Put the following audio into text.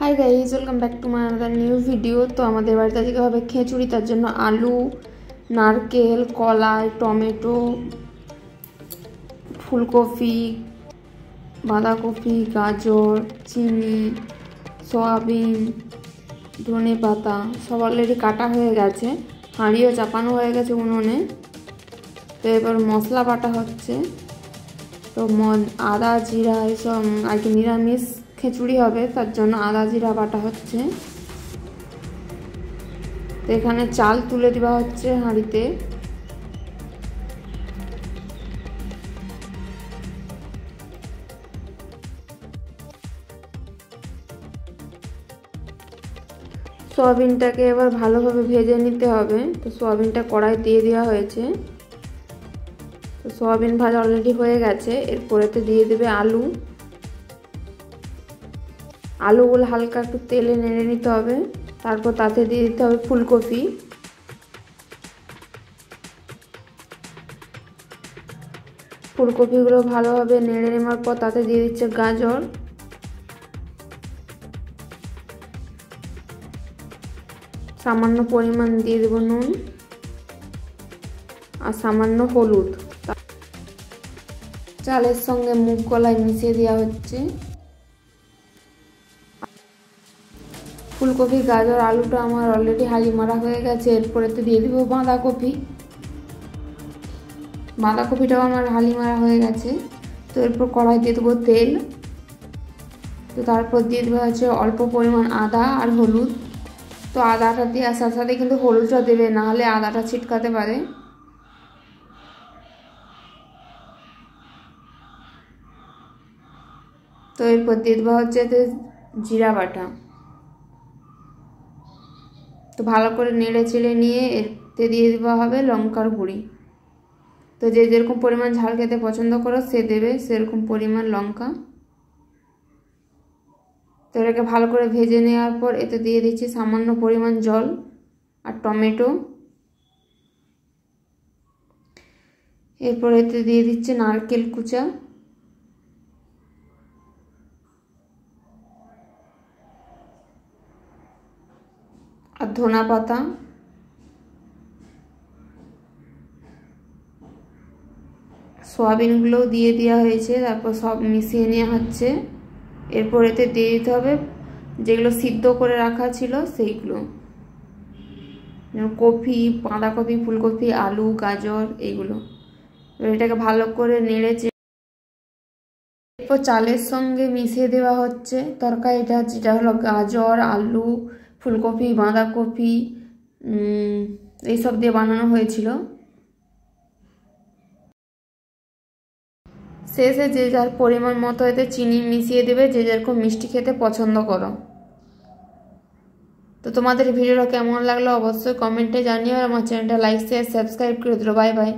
Hi guys, welcome back to my another new video. তো আমাদের বাড়িতে আজকে হবে খিচুড়ি। তার জন্য আলু, নারকেল, কলাই, টমেটো, ফুলকপি, বাঁধাকপি, গাজর, চিনি, সয়াবিন, ধনে পাতা সব অলরেডি কাটা হয়ে গেছে। হাঁড়িও চাপানো হয়ে গেছে উনুনে। তো এবার মশলা বাটা হচ্ছে। তো আদা জিরা এসব আর কি নিরামিষ খিচুড়ি হবে, তার জন্য আদা জিরা বাটা হচ্ছে। তো এখানে চাল তুলে দেওয়া হচ্ছে হাঁড়িতে। সোয়াবিনটাকে এবার ভালোভাবে ভেজে নিতে হবে। তো সোয়াবিনটা কড়াই দিয়ে দেওয়া হয়েছে। তো সোয়াবিন ভাজা অলরেডি হয়ে গেছে। এরপরেতে দিয়ে দেবে আলু। আলুগুলো হালকা একটু তেলে নেড়ে নিতে হবে। তারপর তাতে দিয়ে দিতে হবে ফুলকপি। ফুলকপিগুলো ভালোভাবে নেড়ে নেওয়ার পর তাতে দিয়ে দিচ্ছে গাজর, সামান্য পরিমাণ দিয়ে দেব নুন আর সামান্য হলুদ। চালের সঙ্গে মুগ কলাই মিশিয়ে দেওয়া হচ্ছে। ফুলকপি, গাজর, আলুটা আমার অলরেডি হাঁড়ি মারা হয়ে গেছে। এরপরে তো দিয়ে দেবো বাঁধাকপি। বাঁধাকপিটাও আমার হাঁড়ি মারা হয়ে গেছে। তো এরপর কড়াই দিয়ে দেবো তেল। তো তারপর দিয়ে দেওয়া হচ্ছে অল্প পরিমাণ আদা আর হলুদ। তো আদাটা দেওয়ার সাথে সাথে কিন্তু হলুদটা দেবে, না হলে আদাটা ছিটকাতে পারে। তো এরপর দিয়ে দেওয়া হচ্ছে জিরা বাটা। তো ভালো করে নেড়ে চেড়ে নিয়ে এতে দিয়ে দেওয়া হবে লঙ্কার গুঁড়ি। তো যে যেরকম পরিমাণ ঝাল খেতে পছন্দ করো সে দেবে সেরকম পরিমাণ লঙ্কা। তো এটাকে ভালো করে ভেজে নেওয়ার পর এতে দিয়ে দিচ্ছি সামান্য পরিমাণ জল আর টমেটো। এরপর এতে দিয়ে দিচ্ছে নারকেল কুচা আর ধনা পাতা। সোয়াবিনগুলোও দিয়ে দেওয়া হয়েছে। তারপর সব মিশিয়ে নেওয়া হচ্ছে। এরপর এতে দিয়ে দিতে হবে যেগুলো সিদ্ধ করে রাখা ছিল সেইগুলো, কপি, বাঁধাকপি, ফুলকপি, আলু, গাজর এইগুলো। এটাকে ভালো করে নেড়েছে। এরপর চালের সঙ্গে মিশিয়ে দেওয়া হচ্ছে তরকারিটা, যেটা হলো গাজর, আলু, ফুলকপি, বাঁধাকপি এইসব দিয়ে বানানো হয়েছিল। শেষে যে যার পরিমাণ মতো এতে চিনি মিশিয়ে দেবে, যে যেরকম মিষ্টি খেতে পছন্দ করো। তো তোমাদের ভিডিওটা কেমন লাগলো অবশ্যই কমেন্টে জানিও। আর আমার চ্যানেলটা লাইক শেয়ার সাবস্ক্রাইব করে দিও। Bye bye.